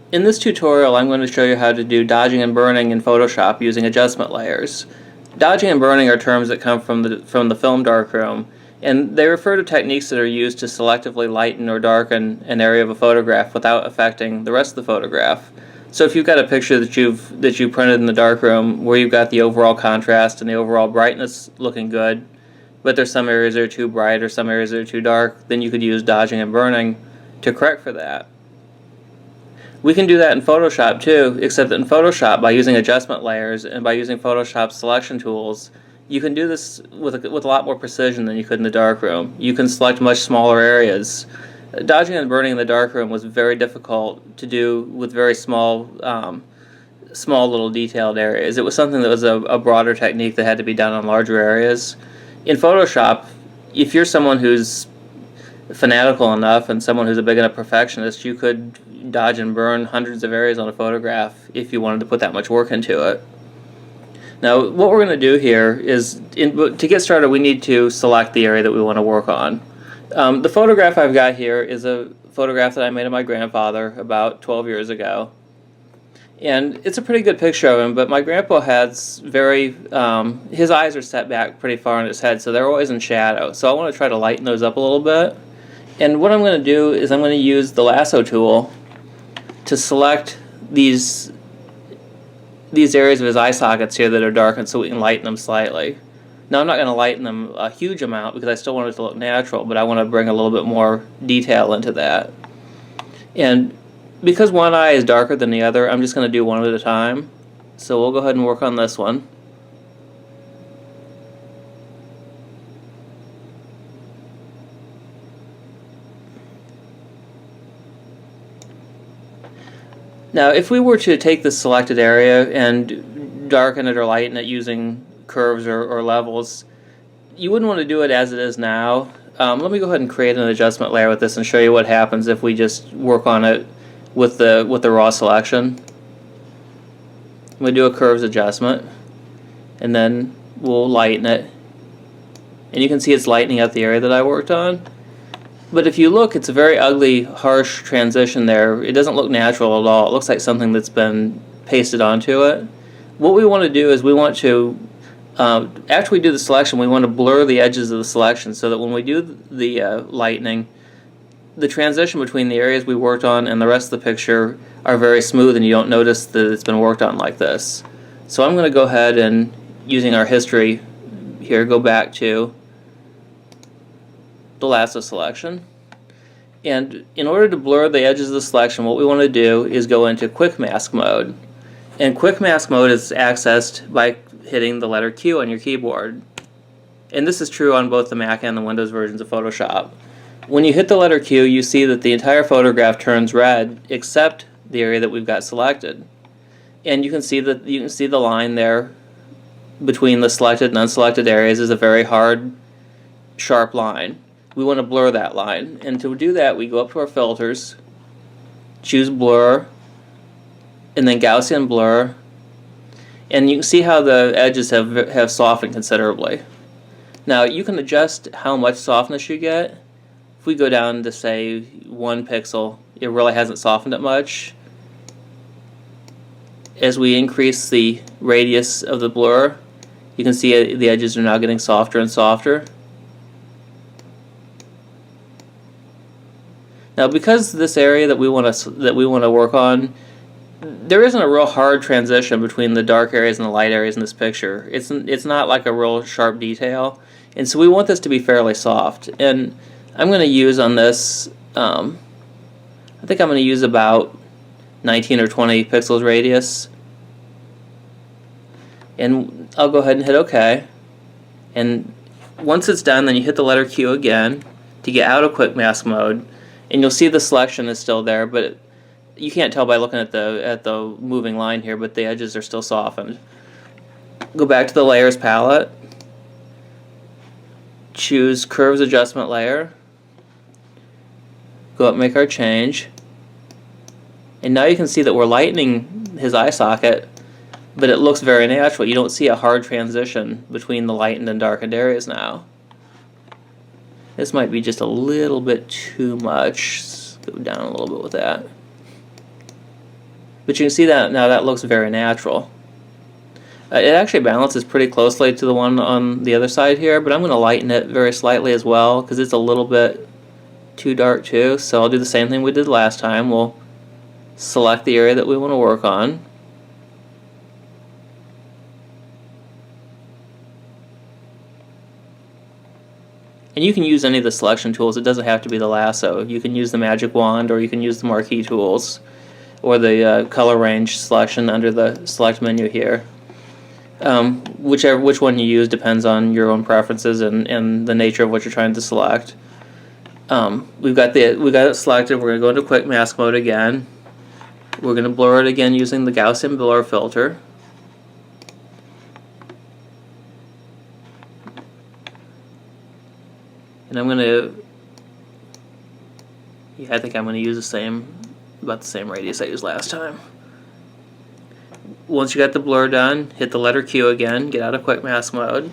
In this tutorial, I'm going to show you how to do dodging and burning in Photoshop using adjustment layers. Dodging and burning are terms that come from the film darkroom, and they refer to techniques that are used to selectively lighten or darken an area of a photograph without affecting the rest of the photograph. So if you've got a picture that you've printed in the darkroom where you've got the overall contrast and the overall brightness looking good, but there's some areas that are too bright or some areas that are too dark, then you could use dodging and burning to correct for that. We can do that in Photoshop too, except that in Photoshop, by using adjustment layers and by using Photoshop selection tools, you can do this with a lot more precision than you could in the darkroom. You can select much smaller areas. Dodging and burning in the darkroom was very difficult to do with very small little detailed areas. It was something that was a broader technique that had to be done on larger areas. In Photoshop, if you're someone who's fanatical enough and someone who's a big enough perfectionist, you could dodge and burn hundreds of areas on a photograph if you wanted to put that much work into it. Now, what we're going to do here is, to get started, we need to select the area that we want to work on. The photograph I've got here is a photograph that I made of my grandfather about 12 years ago. And it's a pretty good picture of him, but my grandpa has his eyes are set back pretty far on his head, so they're always in shadow. So I want to try to lighten those up a little bit. And what I'm going to do is I'm going to use the lasso tool to select these areas of his eye sockets here that are darkened so we can lighten them slightly. Now I'm not going to lighten them a huge amount because I still want it to look natural, but I want to bring a little bit more detail into that. And because one eye is darker than the other, I'm just going to do one at a time. So we'll go ahead and work on this one. Now, if we were to take this selected area and darken it or lighten it using curves or levels, you wouldn't want to do it as it is now. Let me go ahead and create an adjustment layer with this and show you what happens if we just work on it with the raw selection. I'm going to do a curves adjustment, and then we'll lighten it. And you can see it's lightening up the area that I worked on. But if you look, it's a very ugly, harsh transition there. It doesn't look natural at all. It looks like something that's been pasted onto it. What we want to do is we want to, after we do the selection, we want to blur the edges of the selection so that when we do the lightening, the transition between the areas we worked on and the rest of the picture are very smooth and you don't notice that it's been worked on like this. So I'm going to go ahead and, using our history here, go back to the lasso selection, and in order to blur the edges of the selection, what we want to do is go into quick mask mode. And quick mask mode is accessed by hitting the letter Q on your keyboard, and this is true on both the Mac and the Windows versions of Photoshop. When you hit the letter Q, you see that the entire photograph turns red except the area that we've got selected, and you can see the line there between the selected and unselected areas is a very hard, sharp line. We want to blur that line, and to do that we go up to our filters, choose blur, and then Gaussian blur, and you can see how the edges have softened considerably. Now you can adjust how much softness you get. If we go down to say 1 pixel, it really hasn't softened it much. As we increase the radius of the blur, you can see the edges are now getting softer and softer. Now, because this area that we want to work on, there isn't a real hard transition between the dark areas and the light areas in this picture. It's not like a real sharp detail, and so we want this to be fairly soft. And I'm going to use on this, I think I'm going to use about 19 or 20 pixels radius, and I'll go ahead and hit OK. And once it's done, then you hit the letter Q again to get out of quick mask mode. And you'll see the selection is still there, but you can't tell by looking at the moving line here, but the edges are still softened. Go back to the layers palette, choose curves adjustment layer, go up and make our change, and now you can see that we're lightening his eye socket, but it looks very natural. You don't see a hard transition between the lightened and darkened areas now. This might be just a little bit too much. Let's go down a little bit with that. But you can see that now that looks very natural. It actually balances pretty closely to the one on the other side here, but I'm going to lighten it very slightly as well because it's a little bit too dark too. So I'll do the same thing we did last time. We'll select the area that we want to work on. And you can use any of the selection tools. It doesn't have to be the lasso. You can use the magic wand, or you can use the marquee tools, or the color range selection under the select menu here. Which one you use depends on your own preferences and the nature of what you're trying to select. We've got it selected. We're going to go into quick mask mode again. We're going to blur it again using the Gaussian blur filter. And I'm going to, I think I'm going to use about the same radius I used last time. Once you got the blur done, hit the letter Q again, get out of quick mask mode.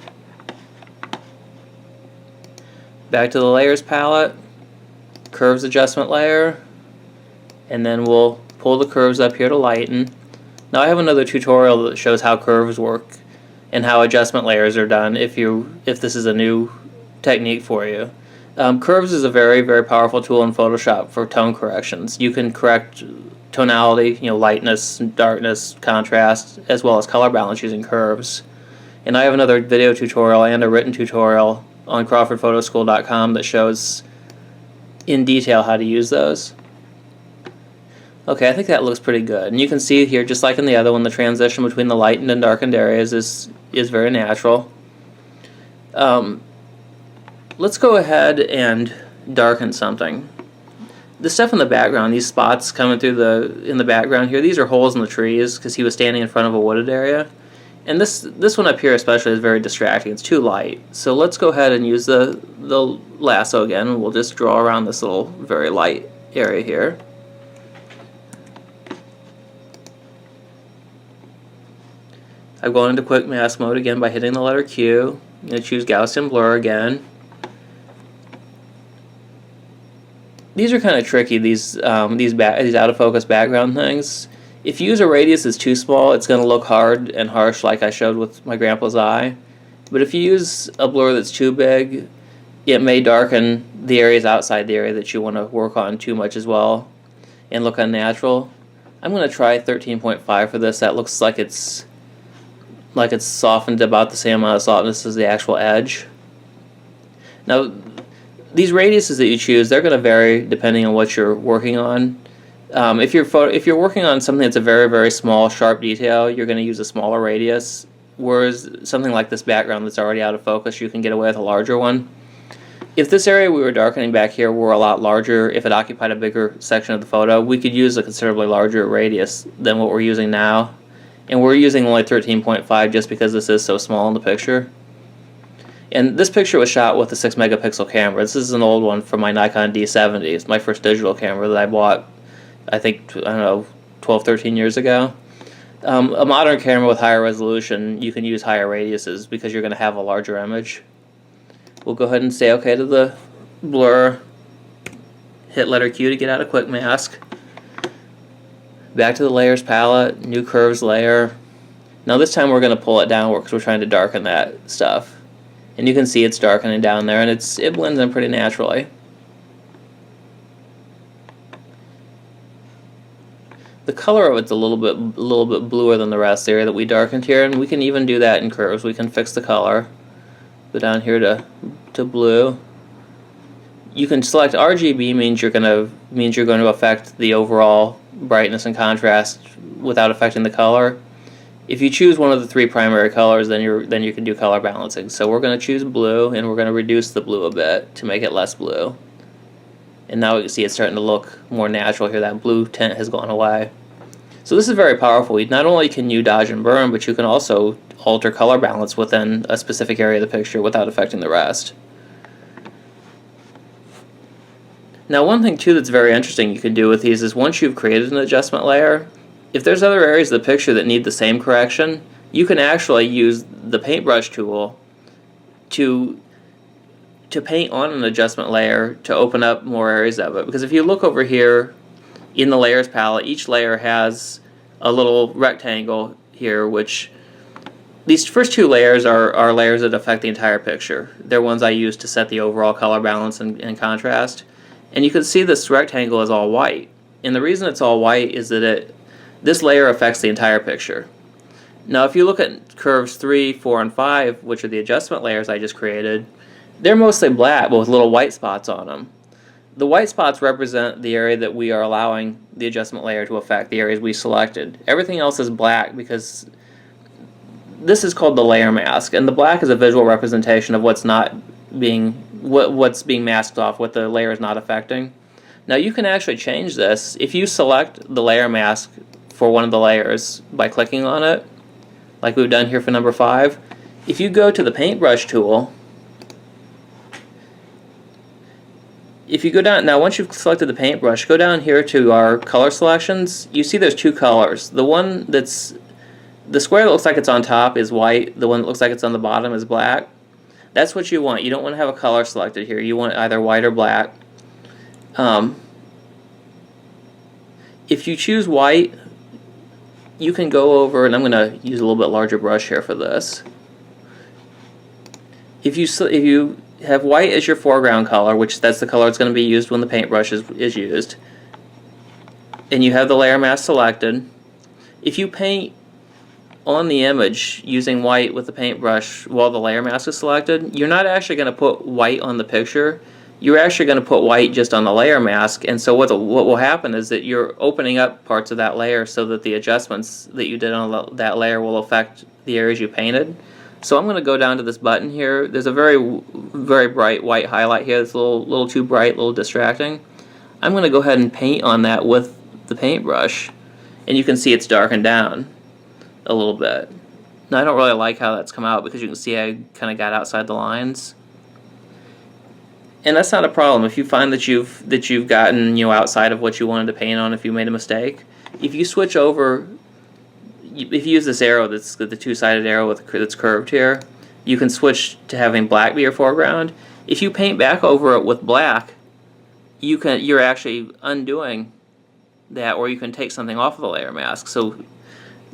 Back to the layers palette, curves adjustment layer, and then we'll pull the curves up here to lighten. Now I have another tutorial that shows how curves work and how adjustment layers are done if this is a new technique for you. Curves is a very, very powerful tool in Photoshop for tone corrections. You can correct tonality, lightness, darkness, contrast, as well as color balance using curves. And I have another video tutorial and a written tutorial on CrawfordPhotoschool.com that shows in detail how to use those. Okay, I think that looks pretty good. And you can see here, just like in the other one, the transition between the lightened and darkened areas is very natural. Let's go ahead and darken something. The stuff in the background, these spots coming through in the background here, these are holes in the trees because he was standing in front of a wooded area. And this one up here especially is very distracting. It's too light. So let's go ahead and use the lasso again, and we'll just draw around this little very light area here. I'm going into quick mask mode again by hitting the letter Q. I'm going to choose Gaussian blur again. These are kind of tricky, these out of focus background things. If you use a radius that's too small, it's going to look hard and harsh like I showed with my grandpa's eye. But if you use a blur that's too big, it may darken the areas outside the area that you want to work on too much as well and look unnatural. I'm going to try 13.5 for this. That looks like it's softened about the same amount of softness as the actual edge. Now, these radiuses that you choose, they're going to vary depending on what you're working on. If you're working on something that's a very, very small, sharp detail, you're going to use a smaller radius, whereas something like this background that's already out of focus, you can get away with a larger one. If this area we were darkening back here were a lot larger, if it occupied a bigger section of the photo, we could use a considerably larger radius than what we're using now. And we're using only 13.5 just because this is so small in the picture. And this picture was shot with a 6 megapixel camera. This is an old one from my Nikon D70. It's my first digital camera that I bought, I think, 12, 13 years ago. A modern camera with higher resolution, you can use higher radiuses because you're going to have a larger image. We'll go ahead and say OK to the blur. Hit letter Q to get out of quick mask. Back to the layers palette, new curves layer. Now this time we're going to pull it downward because we're trying to darken that stuff. And you can see it's darkening down there, and it blends in pretty naturally. The color of it's a little bit bluer than the rest, the area that we darkened here, and we can even do that in curves. We can fix the color. Go down here to blue. You can select RGB means you're going to affect the overall brightness and contrast without affecting the color. If you choose one of the 3 primary colors, then you can do color balancing. So we're going to choose blue, and we're going to reduce the blue a bit to make it less blue. And now we can see it's starting to look more natural here. That blue tint has gone away. So this is very powerful. Not only can you dodge and burn, but you can also alter color balance within a specific area of the picture without affecting the rest. Now one thing too that's very interesting you can do with these is once you've created an adjustment layer, if there's other areas of the picture that need the same correction, you can actually use the paintbrush tool to paint on an adjustment layer to open up more areas of it. Because if you look over here in the layers palette, each layer has a little rectangle here, which these first two layers are layers that affect the entire picture. They're ones I use to set the overall color balance and contrast. And you can see this rectangle is all white. And the reason it's all white is that this layer affects the entire picture. Now if you look at curves 3, 4, and 5, which are the adjustment layers I just created, they're mostly black but with little white spots on them. The white spots represent the area that we are allowing the adjustment layer to affect, the areas we selected. Everything else is black because this is called the layer mask, and the black is a visual representation of what's being masked off, what the layer is not affecting. Now you can actually change this. If you select the layer mask for one of the layers by clicking on it, like we've done here for number 5, if you go to the paintbrush tool, if you go down, now once you've selected the paintbrush, go down here to our color selections. You see there's two colors. The one that's the square that looks like it's on top is white. The one that looks like it's on the bottom is black. That's what you want. You don't want to have a color selected here. You want either white or black. If you choose white, you can go over, and I'm going to use a little bit larger brush here for this. If you have white as your foreground color, which that's the color that's going to be used when the paintbrush is used, and you have the layer mask selected, if you paint on the image using white with the paintbrush while the layer mask is selected, you're not actually going to put white on the picture. You're actually going to put white just on the layer mask, and so what will happen is that you're opening up parts of that layer so that the adjustments that you did on that layer will affect the areas you painted. So I'm going to go down to this button here. There's a very bright white highlight here. It's a little too bright, a little distracting. I'm going to go ahead and paint on that with the paintbrush, and you can see it's darkened down a little bit. Now I don't really like how that's come out because you can see I kind of got outside the lines, and that's not a problem. If you find that you've gotten outside of what you wanted to paint on, if you made a mistake, if you switch over, if you use this arrow, that's the two-sided arrow that's curved here, you can switch to having black be your foreground. If you paint back over it with black, you're actually undoing that, or you can take something off of the layer mask. So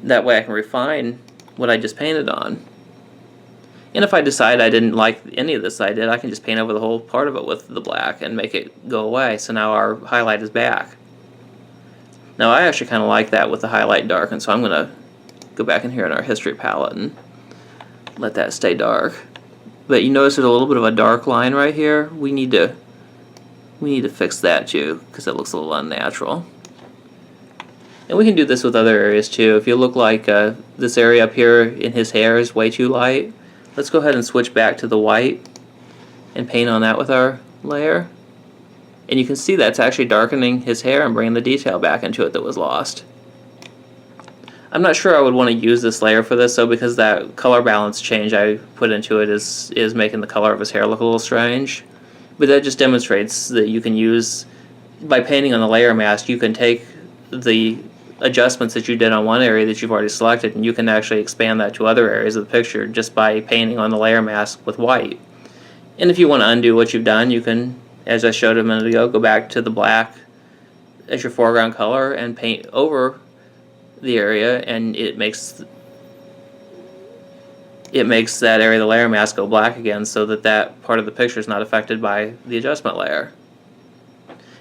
that way I can refine what I just painted on. And if I decide I didn't like any of this I did, I can just paint over the whole part of it with the black and make it go away. So now our highlight is back. Now I actually kind of like that with the highlight darkened, so I'm going to go back in here in our history palette and let that stay dark. But you notice there's a little bit of a dark line right here. We need to fix that too, because it looks a little unnatural. And we can do this with other areas too. If you look like this area up here in his hair is way too light, let's go ahead and switch back to the white and paint on that with our layer. And you can see that's actually darkening his hair and bringing the detail back into it that was lost. I'm not sure I would want to use this layer for this though, because that color balance change I put into it is making the color of his hair look a little strange. But that just demonstrates that you can use, by painting on the layer mask, you can take the adjustments that you did on one area that you've already selected, and you can actually expand that to other areas of the picture just by painting on the layer mask with white. And if you want to undo what you've done, you can, as I showed a minute ago, go back to the black as your foreground color and paint over the area, and it makes that area of the layer mask go black again, so that part of the picture is not affected by the adjustment layer.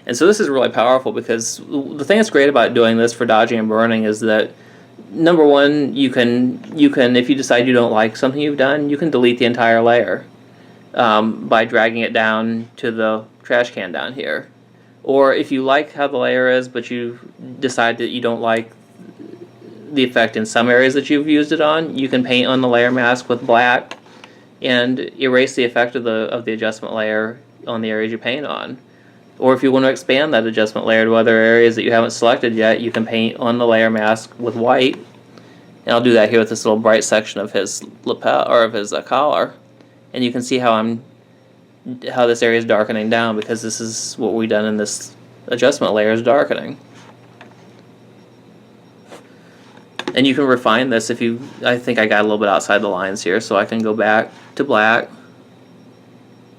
And so this is really powerful, because the thing that's great about doing this for dodging and burning is that, number one, you can if you decide you don't like something you've done, you can delete the entire layer by dragging it down to the trash can down here. Or if you like how the layer is, but you decide that you don't like the effect in some areas that you've used it on, you can paint on the layer mask with black and erase the effect of the adjustment layer on the areas you paint on. Or if you want to expand that adjustment layer to other areas that you haven't selected yet, you can paint on the layer mask with white. And I'll do that here with this little bright section of his lapel, or of his collar. And you can see how this area is darkening down, because this is what we've done in this adjustment layer, is darkening. And you can refine this if you, I think I got a little bit outside the lines here, so I can go back to black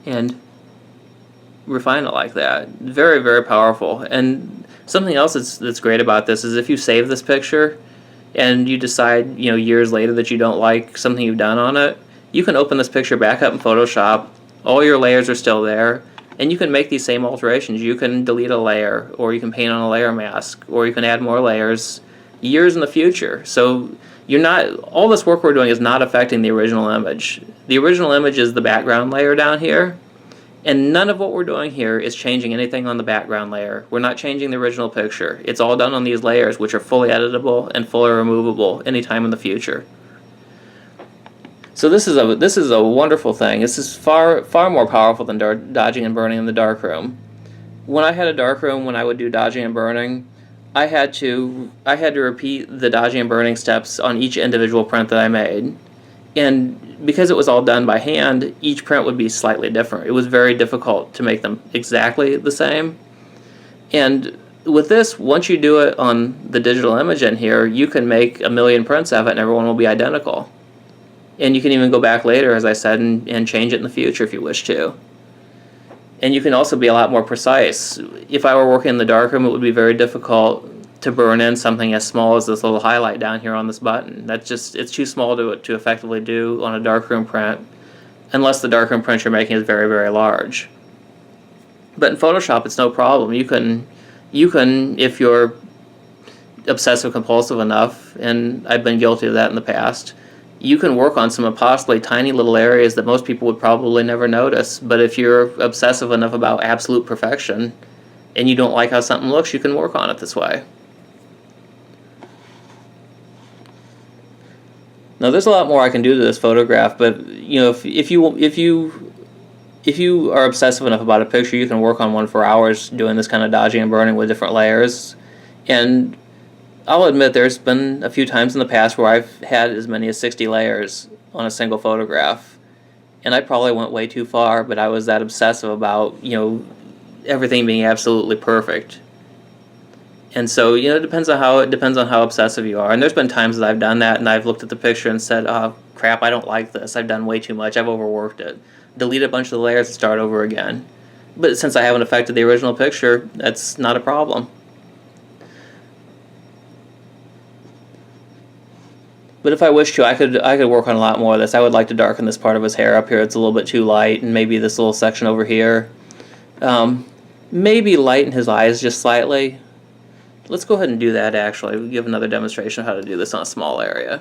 and refine it like that. Very, very powerful. And something else that's great about this is if you save this picture, and you decide, years later that you don't like something you've done on it, you can open this picture back up in Photoshop. All your layers are still there, and you can make these same alterations. You can delete a layer, or you can paint on a layer mask, or you can add more layers years in the future. So all this work we're doing is not affecting the original image. The original image is the background layer down here, and none of what we're doing here is changing anything on the background layer. We're not changing the original picture. It's all done on these layers, which are fully editable and fully removable anytime in the future. So this is a wonderful thing. This is far more powerful than dodging and burning in the darkroom. When I had a darkroom, when I would do dodging and burning, I had to repeat the dodging and burning steps on each individual print that I made. And because it was all done by hand, each print would be slightly different. It was very difficult to make them exactly the same. And with this, once you do it on the digital image in here, you can make a million prints of it and everyone will be identical. And you can even go back later, as I said, and change it in the future if you wish to. And you can also be a lot more precise. If I were working in the darkroom, it would be very difficult to burn in something as small as this little highlight down here on this button. It's too small to effectively do on a darkroom print, unless the darkroom print you're making is very, very large. But in Photoshop, it's no problem. You can, if you're obsessive compulsive enough, and I've been guilty of that in the past, you can work on some possibly tiny little areas that most people would probably never notice. But if you're obsessive enough about absolute perfection and you don't like how something looks, you can work on it this way. Now there's a lot more I can do to this photograph, but if you are obsessive enough about a picture, you can work on one for hours doing this kind of dodging and burning with different layers. And I'll admit there's been a few times in the past where I've had as many as 60 layers on a single photograph. And I probably went way too far, but I was that obsessive about, everything being absolutely perfect. And so, it depends on how obsessive you are. And there's been times that I've done that and I've looked at the picture and said, oh crap, I don't like this. I've done way too much. I've overworked it. Delete a bunch of the layers and start over again. But since I haven't affected the original picture, that's not a problem. But if I wish to, I could work on a lot more of this. I would like to darken this part of his hair up here. It's a little bit too light, and maybe this little section over here. Maybe lighten his eyes just slightly. Let's go ahead and do that, actually. We'll give another demonstration of how to do this on a small area.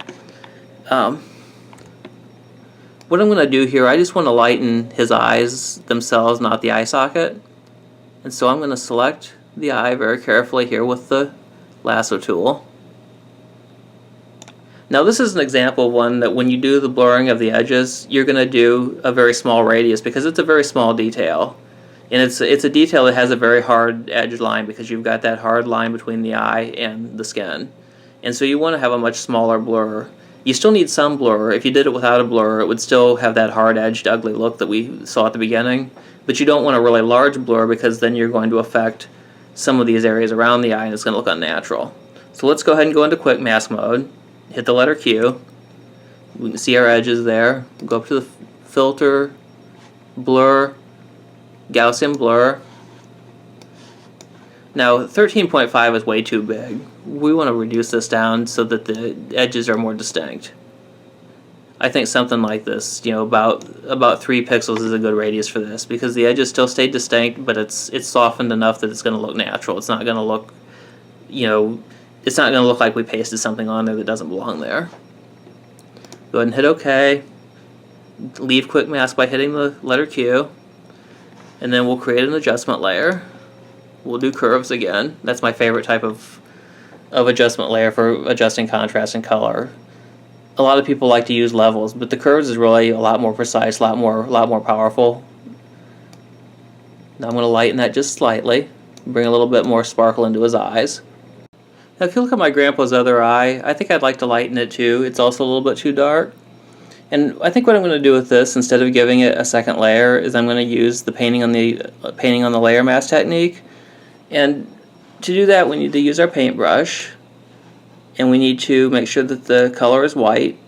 What I'm going to do here, I just want to lighten his eyes themselves, not the eye socket. And so I'm going to select the eye very carefully here with the lasso tool. Now this is an example of one that when you do the blurring of the edges, you're going to do a very small radius because it's a very small detail. And it's a detail that has a very hard edge line because you've got that hard line between the eye and the skin. And so you want to have a much smaller blur. You still need some blur. If you did it without a blur, it would still have that hard-edged, ugly look that we saw at the beginning. But you don't want a really large blur because then you're going to affect some of these areas around the eye and it's going to look unnatural. So let's go ahead and go into quick mask mode. Hit the letter Q. We can see our edges there. Go up to the filter, blur, Gaussian blur. Now 13.5 is way too big. We want to reduce this down so that the edges are more distinct. I think something like this, about 3 pixels is a good radius for this because the edges still stay distinct, but it's softened enough that it's going to look natural. It's not going to look, it's not going to look like we pasted something on there that doesn't belong there. Go ahead and hit OK. Leave quick mask by hitting the letter Q. And then we'll create an adjustment layer. We'll do curves again. That's my favorite type of adjustment layer for adjusting contrast and color. A lot of people like to use levels, but the curves is really a lot more precise, a lot more powerful. Now I'm going to lighten that just slightly, bring a little bit more sparkle into his eyes. Now if you look at my grandpa's other eye, I think I'd like to lighten it too. It's also a little bit too dark. And I think what I'm going to do with this, instead of giving it a second layer, is I'm going to use the painting on the layer mask technique. And to do that, we need to use our paintbrush, and we need to make sure that the color is white.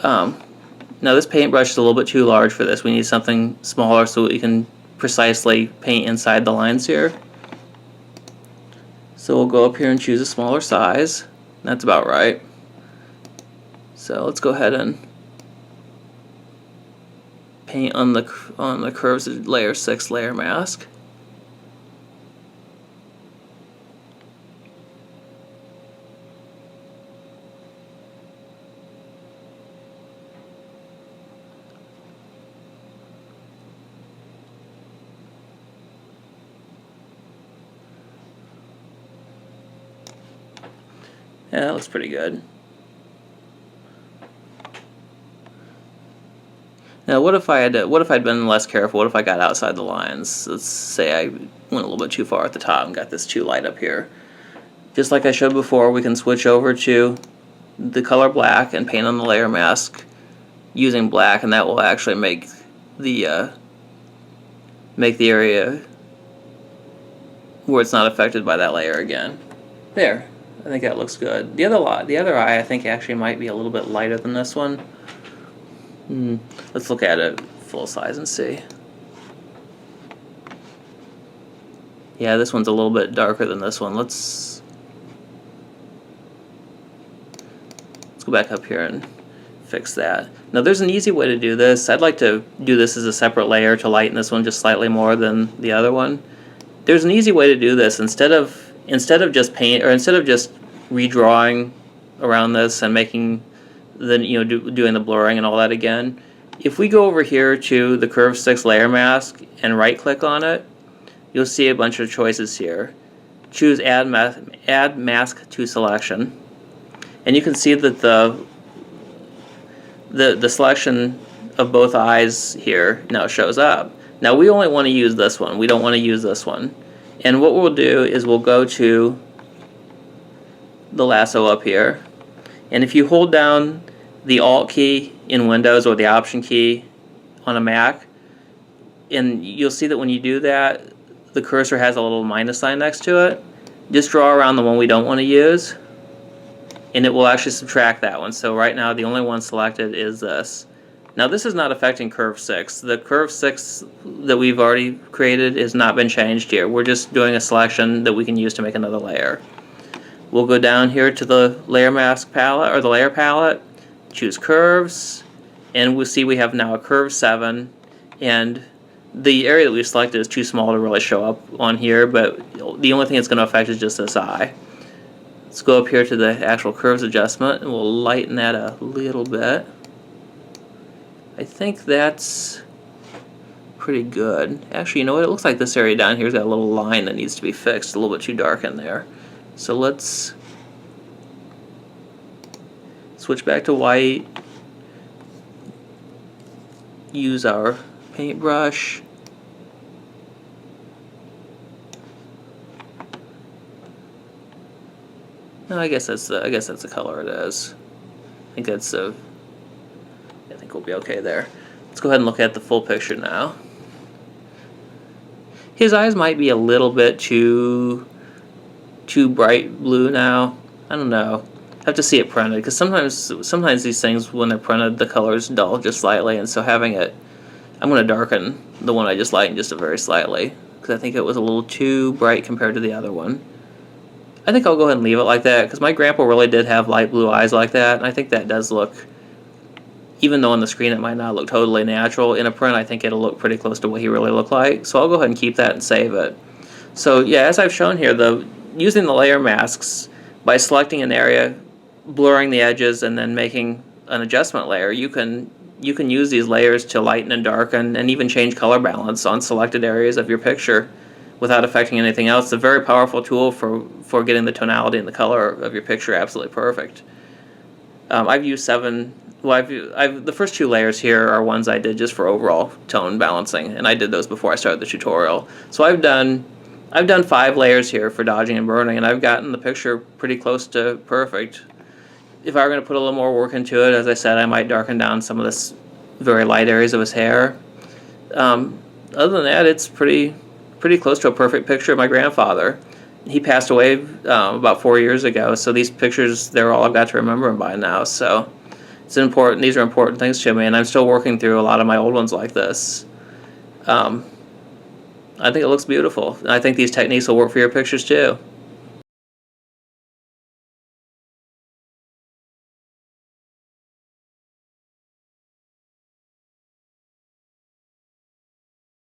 Now this paintbrush is a little bit too large for this. We need something smaller so we can precisely paint inside the lines here. So we'll go up here and choose a smaller size. That's about right. So let's go ahead and paint on the curves layer 6 layer mask. Yeah, that looks pretty good. Now, what if I'd been less careful? What if I got outside the lines? Let's say I went a little bit too far at the top and got this too light up here. Just like I showed before, we can switch over to the color black and paint on the layer mask using black, and that will actually make the area where it's not affected by that layer again. There. I think that looks good. The other eye I think actually might be a little bit lighter than this one. Let's look at it full size and see. Yeah, this one's a little bit darker than this one. Let's go back up here and fix that. Now there's an easy way to do this. I'd like to do this as a separate layer to lighten this one just slightly more than the other one. There's an easy way to do this. Instead of just redrawing around this and making doing the blurring and all that again, if we go over here to the Curve 6 layer mask and right click on it, you'll see a bunch of choices here. Choose add mask to selection, and you can see that the selection of both eyes here now shows up. Now we only want to use this one. We don't want to use this one. And what we'll do is we'll go to the lasso up here, and if you hold down the Alt key in Windows or the Option key on a Mac, and you'll see that when you do that, the cursor has a little minus sign next to it. Just draw around the one we don't want to use, and it will actually subtract that one. So right now the only one selected is this. Now this is not affecting Curve 6. The Curve 6 that we've already created has not been changed here. We're just doing a selection that we can use to make another layer. We'll go down here to the layer mask palette, or the layer palette, choose curves, and we'll see we have now a curve 7, and the area that we've selected is too small to really show up on here, but the only thing it's going to affect is just this eye. Let's go up here to the actual curves adjustment, and we'll lighten that a little bit. I think that's pretty good. Actually, you know what? It looks like this area down here has got a little line that needs to be fixed. A little bit too dark in there. So let's switch back to white. Use our paintbrush. No, I guess that's the color it is. I think that's I think we'll be okay there. Let's go ahead and look at the full picture now. His eyes might be a little bit too bright blue now. I don't know. I have to see it printed, because sometimes these things, when they're printed, the colors dull just slightly, and so having it, I'm going to darken the one I just lightened just very slightly, because I think it was a little too bright compared to the other one. I think I'll go ahead and leave it like that, because my grandpa really did have light blue eyes like that, and I think that does look, even though on the screen it might not look totally natural, in a print I think it'll look pretty close to what he really looked like. So I'll go ahead and keep that and save it. So yeah, as I've shown here, using the layer masks, by selecting an area, blurring the edges, and then making an adjustment layer, you can use these layers to lighten and darken and even change color balance on selected areas of your picture without affecting anything else. It's a very powerful tool for getting the tonality and the color of your picture absolutely perfect. I've used the first 2 layers here are ones I did just for overall tone balancing, and I did those before I started the tutorial. So I've done 5 layers here for dodging and burning, and I've gotten the picture pretty close to perfect. If I were going to put a little more work into it, as I said, I might darken down some of this very light areas of his hair. Other than that, it's pretty close to a perfect picture of my grandfather. He passed away about 4 years ago, so these pictures, they're all I've got to remember him by now. So these are important things to me, and I'm still working through a lot of my old ones like this. I think it looks beautiful, and I think these techniques will work for your pictures too.